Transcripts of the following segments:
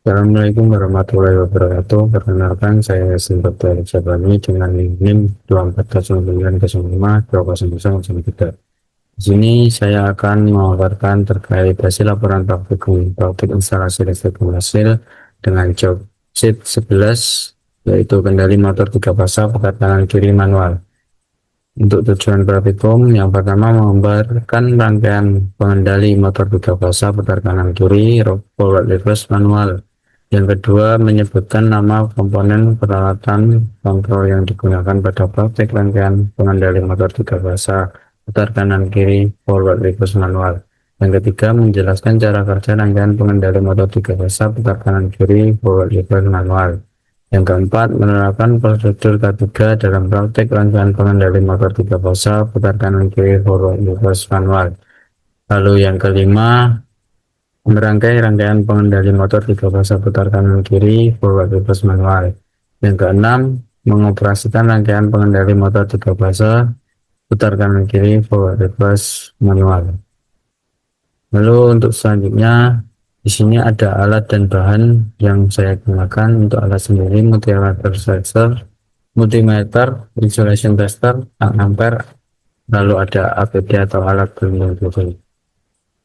Assalamualaikum warahmatullahi wabarakatuh. Perkenalkan, saya Sinta Jabani dengan NIM 2409052003. Di sini saya akan memaparkan terkait hasil laporan praktik instalasi listrik komersil dengan job sheet 11, yaitu kendali motor 3 pasang pekat kanan kiri manual. Untuk tujuan praktikum, yang pertama menggambarkan rangkaian pengendali motor 3 fasa putar kanan kiri forward reverse manual. Yang kedua, menyebutkan nama komponen peralatan kontrol yang digunakan pada praktik rangkaian pengendali motor 3 fasa putar kanan kiri forward reverse manual. Yang ketiga, menjelaskan cara kerja rangkaian pengendali motor 3 fasa putar kanan kiri forward reverse manual. Yang keempat, menerapkan prosedur K3 dalam praktek rangkaian pengendali motor 3 fasa putar kanan kiri forward reverse manual. Lalu yang kelima, merangkai rangkaian pengendali motor 3 fasa putar kanan kiri forward reverse manual. Yang keenam, mengoperasikan rangkaian pengendali motor 3 fasa putar kanan kiri forward reverse manual. Lalu untuk selanjutnya, di sini ada alat dan bahan yang saya gunakan. Untuk alat sendiri, multimeter sensor, multimeter, insulation tester, ampere, lalu ada APD atau alat pelindung diri.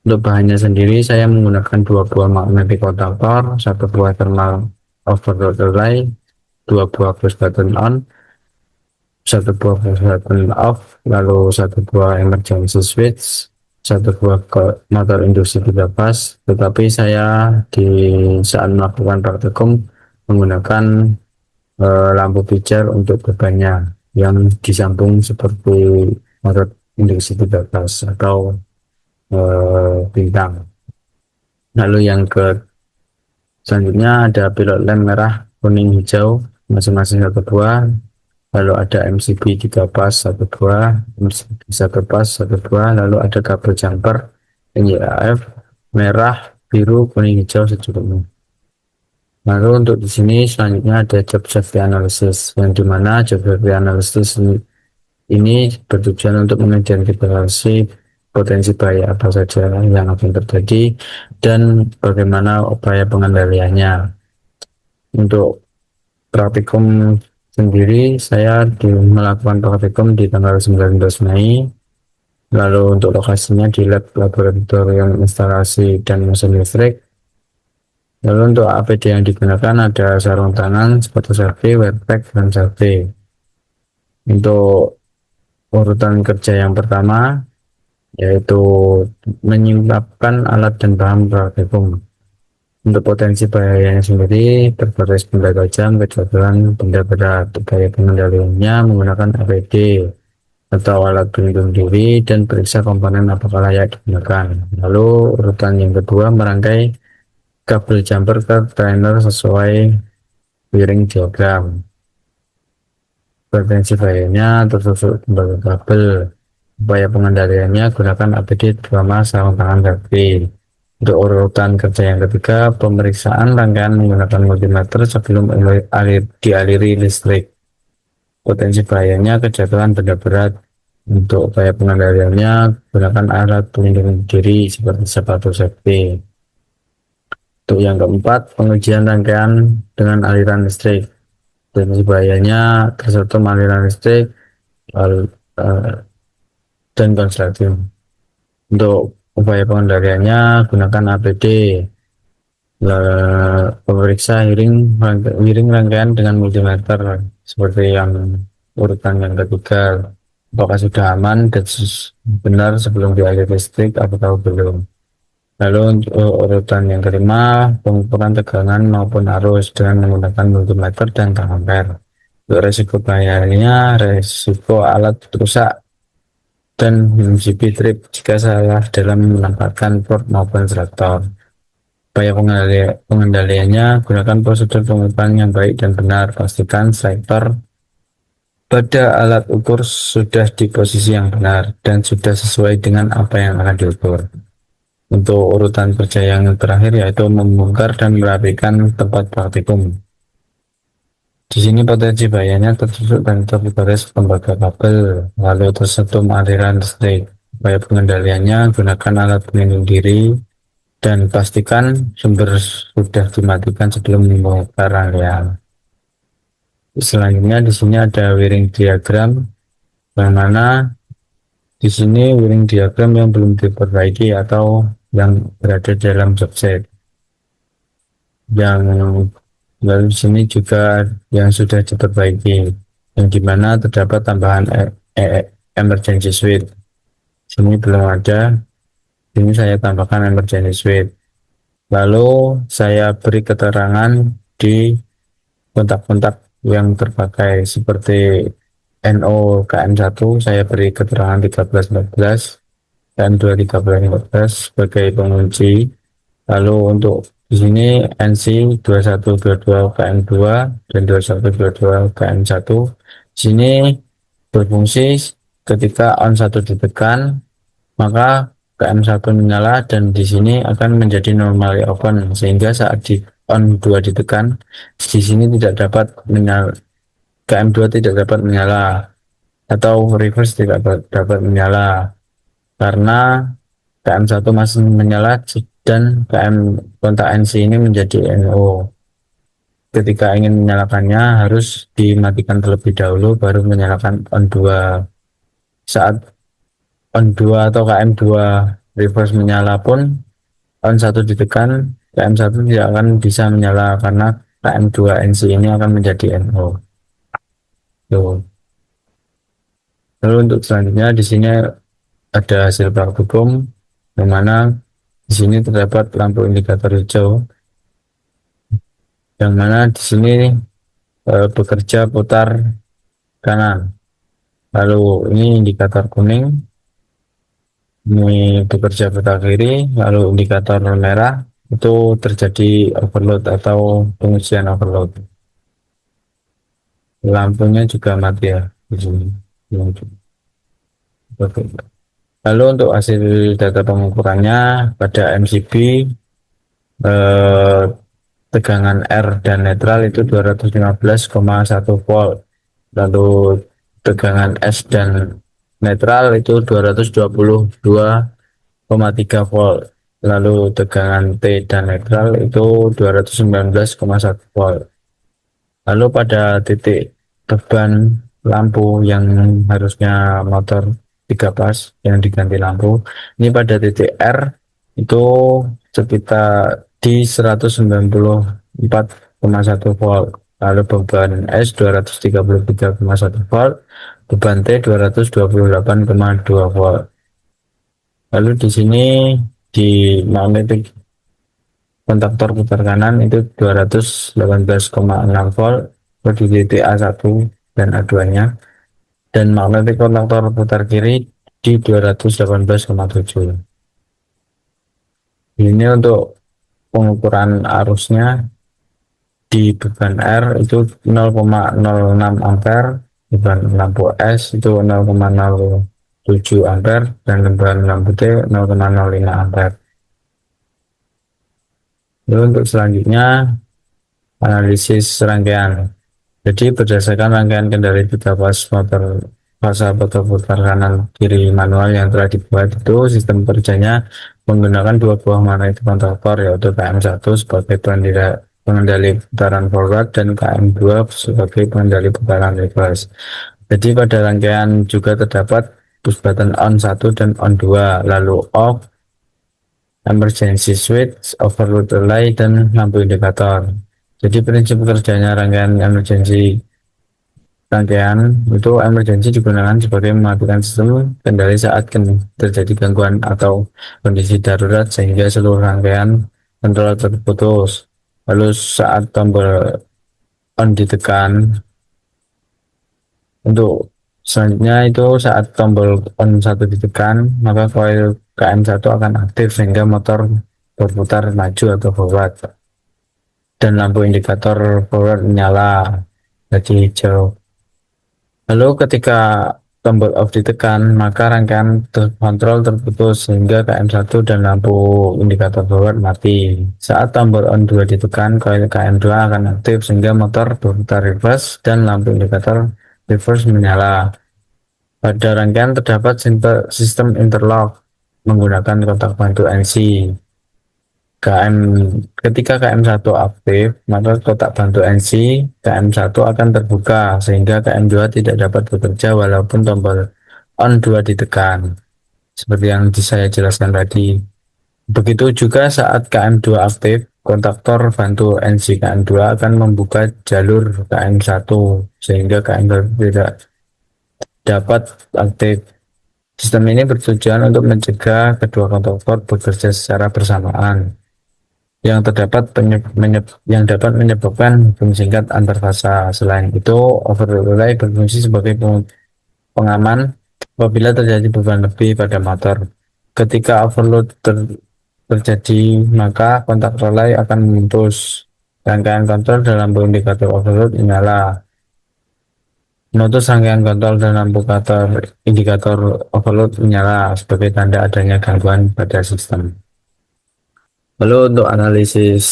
Untuk bahannya sendiri, saya menggunakan 2 buah magnetic contactor, 1 buah thermal overload relay, 2 buah push button on, 1 buah push button off, lalu 1 buah emergency switch, 1 buah motor induksi 3 fase. Tetapi saya di saat melakukan praktikum menggunakan lampu pijar untuk bebannya yang disambung seperti motor induksi 3 fase atau bintang. Lalu yang selanjutnya ada pilot lamp merah, kuning, hijau masing-masing 1 buah. Lalu ada MCB 3 pas 1 buah, MCB 1 pas 1 buah. Lalu ada kabel jumper NYAF merah, biru, kuning, hijau secukupnya. Lalu untuk di sini selanjutnya ada job safety analysis, yang dimana job safety analysis ini bertujuan untuk mengidentifikasi potensi bahaya apa saja yang akan terjadi dan bagaimana upaya pengendaliannya. Untuk praktikum sendiri, saya melakukan praktikum di tanggal 19 Mei. Lalu untuk lokasinya di lab laboratorium instalasi dan mesin listrik. Lalu untuk APD yang digunakan ada sarung tangan, sepatu safety, wear pack, dan safety. Untuk urutan kerja yang pertama, yaitu menyiapkan alat dan bahan praktikum. Untuk potensi bahayanya sendiri terbatas benda tajam, kejatuhan benda berat. Upaya pengendaliannya menggunakan APD atau alat pelindung diri dan periksa komponen apakah layak digunakan. Lalu urutan yang kedua, merangkai kabel jumper ke trainer sesuai wiring diagram. Potensi bahayanya tertusuk kembali kabel. Upaya pengendaliannya gunakan APD terutama sarung tangan safety. Untuk urutan kerja yang ketiga, pemeriksaan rangkaian menggunakan multimeter sebelum dialiri listrik. Potensi bahayanya kejatuhan benda berat. Untuk upaya pengendaliannya gunakan alat pelindung diri seperti sepatu safety. Untuk yang keempat, pengujian rangkaian dengan aliran listrik. Potensi bahayanya tersentuh aliran listrik dan konsleting. Untuk upaya pengendaliannya gunakan APD, pemeriksa wiring rangkaian dengan multimeter seperti yang urutan yang ketiga, apakah sudah aman dan benar sebelum dialiri listrik atau belum. Lalu untuk urutan yang kelima, pengukuran tegangan maupun arus dengan menggunakan multimeter dan ampere. Untuk resiko bahayanya, resiko alat rusak dan MCB trip jika salah dalam menempatkan port maupun selektor. Upaya pengendaliannya gunakan prosedur pengukuran yang baik dan benar. Pastikan selektor pada alat ukur sudah di posisi yang benar dan sudah sesuai dengan apa yang akan diukur. Untuk urutan kerja yang terakhir yaitu membongkar dan merapikan tempat praktikum. Di sini potensi bahayanya tertusuk dan terbatas lembaga kabel, lalu tersentuh aliran listrik. Upaya pengendaliannya gunakan alat pelindung diri dan pastikan sumber sudah dimatikan sebelum membongkar rangkaian. Selanjutnya di sini ada wiring diagram, yang mana di sini wiring diagram yang belum diperbaiki atau yang berada dalam subset. Yang lalu di sini juga yang sudah diperbaiki, yang dimana terdapat tambahan emergency switch. Sini belum ada, ini saya tambahkan emergency switch. Lalu saya beri keterangan di kontak-kontak yang terpakai seperti NO KM1, saya beri keterangan 1314, KM2 1314 sebagai pengunci. Lalu untuk di sini NC 2122 KM2 dan 2122 KM1 di sini berfungsi ketika on 1 ditekan, maka KM1 menyala dan di sini akan menjadi normally open, sehingga saat di on 2 ditekan, di sini tidak dapat menyala, KM2 tidak dapat menyala atau reverse tidak dapat menyala karena KM1 masih menyala dan kontak NC ini menjadi NO. Ketika ingin menyalakannya harus dimatikan terlebih dahulu baru menyalakan on 2. Saat on 2 atau KM2 reverse menyala pun on 1 ditekan, KM1 tidak akan bisa menyala karena KM2 NC ini akan menjadi NO. Tuh. Lalu untuk selanjutnya di sini ada hasil praktikum, yang mana di sini terdapat lampu indikator hijau, yang mana di sini bekerja putar kanan. Lalu ini indikator kuning, ini bekerja putar kiri, lalu indikator merah itu terjadi overload atau pengujian overload. Lampunya juga mati ya di sini. Lalu untuk hasil data pengukurannya pada MCB tegangan R dan netral itu 215,1 volt, lalu tegangan S dan netral itu 222,3 volt, lalu tegangan T dan netral itu 219,1 volt. Lalu pada titik beban lampu yang harusnya motor 3 pas yang diganti lampu, ini pada titik R itu sekitar di 194,1 volt, lalu beban S 233,1 volt, beban T 228,2 volt. Lalu di sini di magnetic kontaktor putar kanan itu 218,6 volt di titik A1 dan A2 nya, dan magnetic kontaktor putar kiri di 218,7. Ini untuk pengukuran arusnya di beban R itu 0,06 ampere, beban lampu S itu 0,07 ampere, dan beban lampu T 0,05 ampere. Lalu untuk selanjutnya analisis rangkaian. Jadi berdasarkan rangkaian kendali 3 pas motor fasa putar kanan kiri manual yang telah dibuat, itu sistem kerjanya menggunakan dua buah magnetic kontaktor, yaitu KM1 sebagai pengendali putaran forward dan KM2 sebagai pengendali putaran reverse. Jadi pada rangkaian juga terdapat push button on 1 dan on 2, lalu off, emergency switch, overload relay, dan lampu indikator. Jadi prinsip kerjanya rangkaian itu emergency digunakan sebagai mematikan sistem kendali saat terjadi gangguan atau kondisi darurat sehingga seluruh rangkaian kontrol terputus. Lalu saat tombol on ditekan, untuk selanjutnya itu saat tombol on 1 ditekan, maka coil KM1 akan aktif sehingga motor berputar maju atau forward, dan lampu indikator forward menyala jadi hijau. Lalu ketika tombol off ditekan, maka rangkaian kontrol terputus sehingga KM1 dan lampu indikator forward mati. Saat tombol on 2 ditekan, coil KM2 akan aktif sehingga motor berputar reverse dan lampu indikator reverse menyala. Pada rangkaian terdapat sistem interlock menggunakan kontak bantu NC. KM ketika KM1 aktif, maka kotak bantu NC KM1 akan terbuka sehingga KM2 tidak dapat bekerja walaupun tombol on 2 ditekan. Seperti yang saya jelaskan tadi. Begitu juga saat KM2 aktif, kontaktor bantu NC KM2 akan membuka jalur KM1 sehingga KM1 tidak dapat aktif. Sistem ini bertujuan untuk mencegah kedua kontaktor bekerja secara bersamaan yang terdapat yang dapat menyebabkan hubung singkat antar fasa. Selain itu, overload relay berfungsi sebagai pengaman apabila terjadi beban lebih pada motor. Ketika terjadi, maka kontak relay akan memutus. Rangkaian kontrol dan lampu indikator overload menyala. Memutus rangkaian kontrol dan lampu indikator overload menyala sebagai tanda adanya gangguan pada sistem. Lalu untuk analisis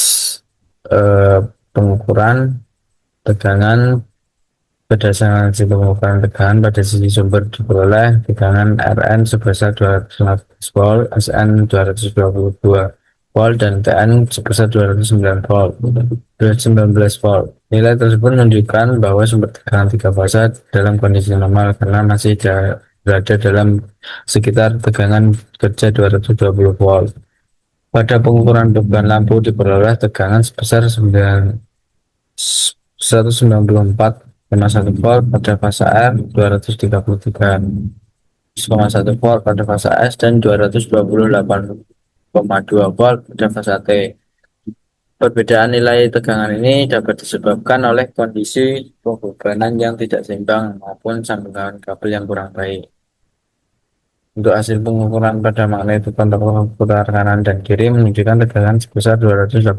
eh, pengukuran tegangan berdasarkan hasil pengukuran tegangan pada sisi sumber diperoleh tegangan Rn sebesar 215 volt, Sn 222 volt, dan Tn sebesar 209 volt, 219 volt. Nilai tersebut menunjukkan bahwa sumber tegangan tiga fasa dalam kondisi normal karena masih berada dalam sekitar tegangan kerja 220 volt. Pada pengukuran beban lampu diperoleh tegangan sebesar 194,1 volt pada fase R, 233,1 volt pada fase S, dan 228,2 volt pada fase T. Perbedaan nilai tegangan ini dapat disebabkan oleh kondisi pembebanan yang tidak seimbang maupun sambungan kabel yang kurang baik. Untuk hasil pengukuran pada magneto kontaktor putar kanan dan kiri menunjukkan tegangan sebesar 218,6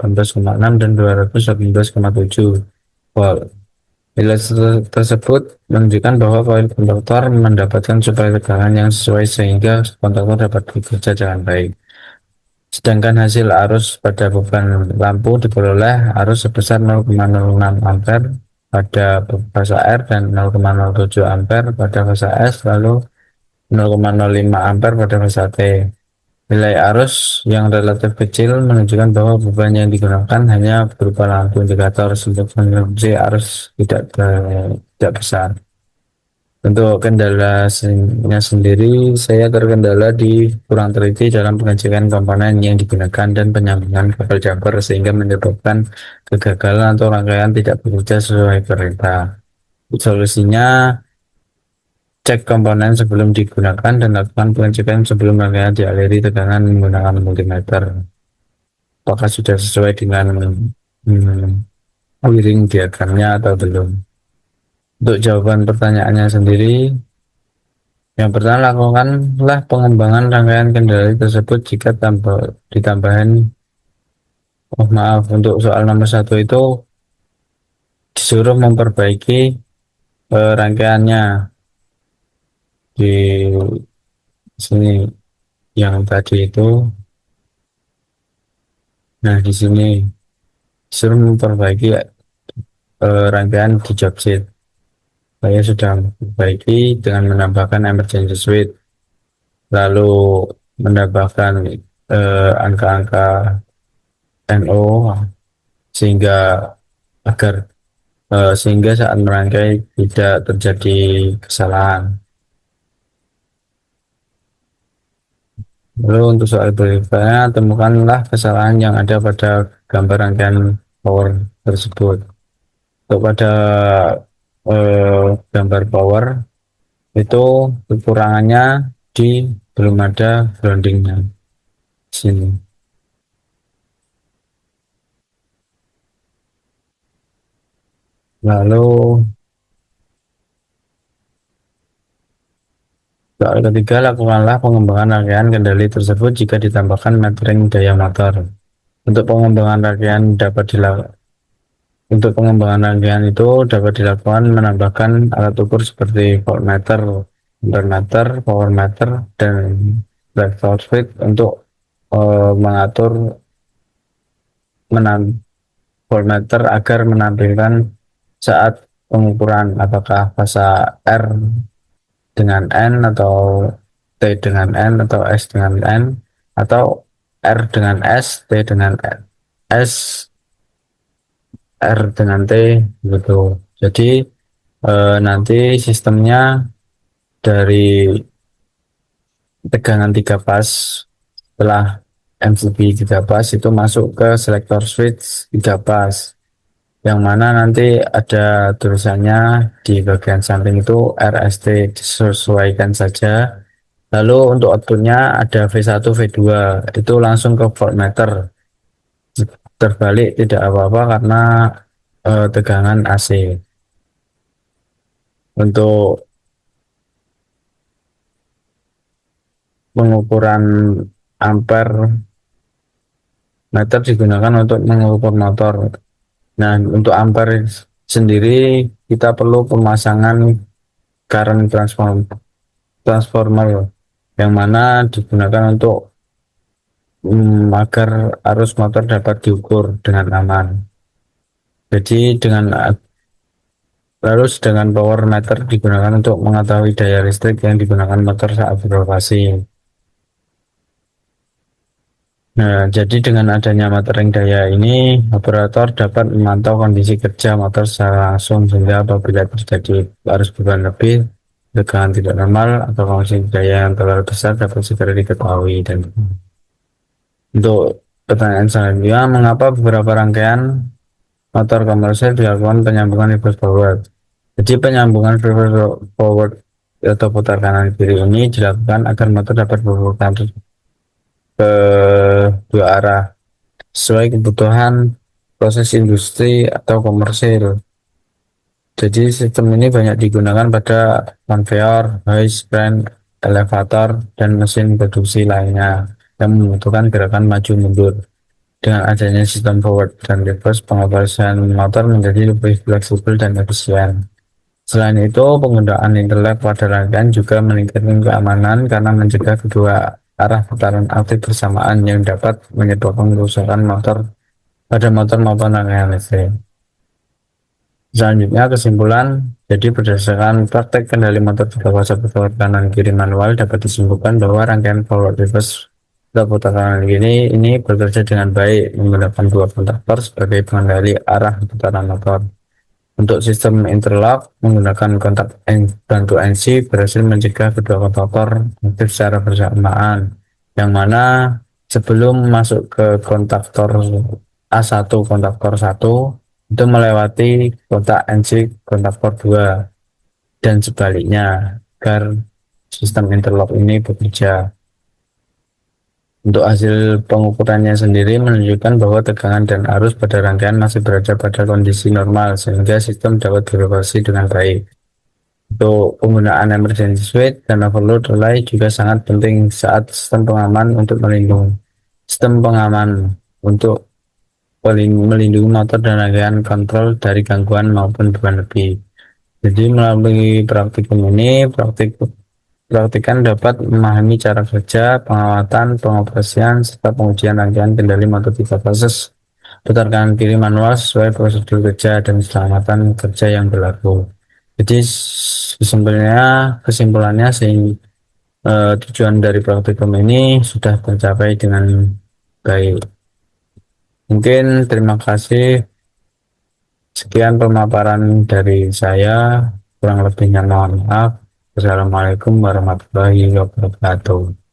dan 218,7 volt. Nilai tersebut menunjukkan bahwa koil kontaktor mendapatkan suplai tegangan yang sesuai sehingga kontaktor dapat bekerja dengan baik. Sedangkan hasil arus pada beban lampu diperoleh arus sebesar 0,06 ampere pada fase R dan 0,07 ampere pada fase S, lalu 0,05 ampere pada fase T. Nilai arus yang relatif kecil menunjukkan bahwa beban yang digunakan hanya berupa lampu indikator untuk konsumsi arus tidak besar. Untuk kendalanya sendiri, saya terkendala di kurang teliti dalam pengecekan komponen yang digunakan dan penyambungan kabel jumper sehingga menyebabkan kegagalan atau rangkaian tidak bekerja sesuai perintah. Solusinya, cek komponen sebelum digunakan dan lakukan pengecekan sebelum rangkaian dialiri tegangan menggunakan multimeter. Apakah sudah sesuai dengan wiring diagramnya atau belum? Untuk jawaban pertanyaannya sendiri, yang pertama, lakukanlah pengembangan rangkaian kendali tersebut jika ditambahin. Oh maaf, untuk soal nomor satu itu disuruh memperbaiki rangkaiannya di sini yang tadi itu. Nah di sini disuruh memperbaiki rangkaian di job sheet. Saya sudah memperbaiki dengan menambahkan emergency switch, lalu menambahkan angka-angka NO sehingga agar sehingga saat merangkai tidak terjadi kesalahan. Lalu untuk soal berikutnya, temukanlah kesalahan yang ada pada gambar rangkaian power tersebut. Untuk pada gambar power itu kekurangannya di belum ada groundingnya sini. Lalu soal ketiga, lakukanlah pengembangan rangkaian kendali tersebut jika ditambahkan metering daya motor. Untuk pengembangan rangkaian itu dapat dilakukan menambahkan alat ukur seperti voltmeter, ampermeter, power meter, dan breadboard switch untuk mengatur voltmeter agar menampilkan saat pengukuran apakah fasa R dengan N atau T dengan N atau S dengan N atau R dengan S, T dengan S, R dengan T gitu. Jadi nanti sistemnya dari tegangan 3 pas setelah MCB 3 pas itu masuk ke selektor switch 3 pas, yang mana nanti ada tulisannya di bagian samping itu RST, disesuaikan saja. Lalu untuk outputnya ada V1 V2 itu langsung ke voltmeter, terbalik tidak apa-apa karena tegangan AC. Untuk pengukuran ampere meter digunakan untuk mengukur motor. Nah, untuk ampere sendiri kita perlu pemasangan current transformer yang mana digunakan untuk agar arus motor dapat diukur dengan aman. Jadi dengan power meter digunakan untuk mengetahui daya listrik yang digunakan motor saat beroperasi. Nah, jadi dengan adanya metering daya ini, operator dapat memantau kondisi kerja motor secara langsung sehingga apabila terjadi arus beban lebih, tegangan tidak normal, atau kondisi daya yang terlalu besar dapat segera diketahui. Dan untuk pertanyaan selanjutnya, mengapa beberapa rangkaian motor komersial dilakukan penyambungan reverse forward? Jadi penyambungan reverse forward atau putar kanan kiri ini dilakukan agar motor dapat berputar ke dua arah sesuai kebutuhan proses industri atau komersil. Jadi sistem ini banyak digunakan pada konveyor, high span, elevator, dan mesin produksi lainnya yang membutuhkan gerakan maju mundur. Dengan adanya sistem forward dan reverse, pengoperasian motor menjadi lebih fleksibel dan efisien. Selain itu, penggunaan interlock pada rangkaian juga meningkatkan keamanan karena mencegah kedua arah putaran aktif bersamaan yang dapat menyebabkan kerusakan motor pada motor maupun rangkaian listrik. Selanjutnya kesimpulan, jadi berdasarkan praktek kendali motor tiga fase putar kanan kiri manual dapat disimpulkan bahwa rangkaian forward reverse atau putar kanan kiri ini bekerja dengan baik menggunakan dua kontaktor sebagai pengendali arah putaran motor. Untuk sistem interlock menggunakan kontak bantu NC berhasil mencegah kedua kontaktor aktif secara bersamaan, yang mana sebelum masuk ke kontaktor A1 kontaktor 1 itu melewati kontak NC kontaktor 2 dan sebaliknya agar sistem interlock ini bekerja. Untuk hasil pengukurannya sendiri menunjukkan bahwa tegangan dan arus pada rangkaian masih berada pada kondisi normal sehingga sistem dapat beroperasi dengan baik. Untuk penggunaan emergency switch dan overload relay juga sangat penting saat sistem pengaman untuk melindungi melindungi motor dan rangkaian kontrol dari gangguan maupun beban lebih. Jadi melalui praktikum ini, praktikan dapat memahami cara kerja, pengamatan, pengoperasian, serta pengujian rangkaian kendali motor tiga fase putar kanan kiri manual sesuai prosedur kerja dan keselamatan kerja yang berlaku. Jadi kesimpulannya tujuan dari praktikum ini sudah tercapai dengan baik. Mungkin terima kasih. Sekian pemaparan dari saya, kurang lebihnya mohon maaf. Wassalamualaikum warahmatullahi wabarakatuh.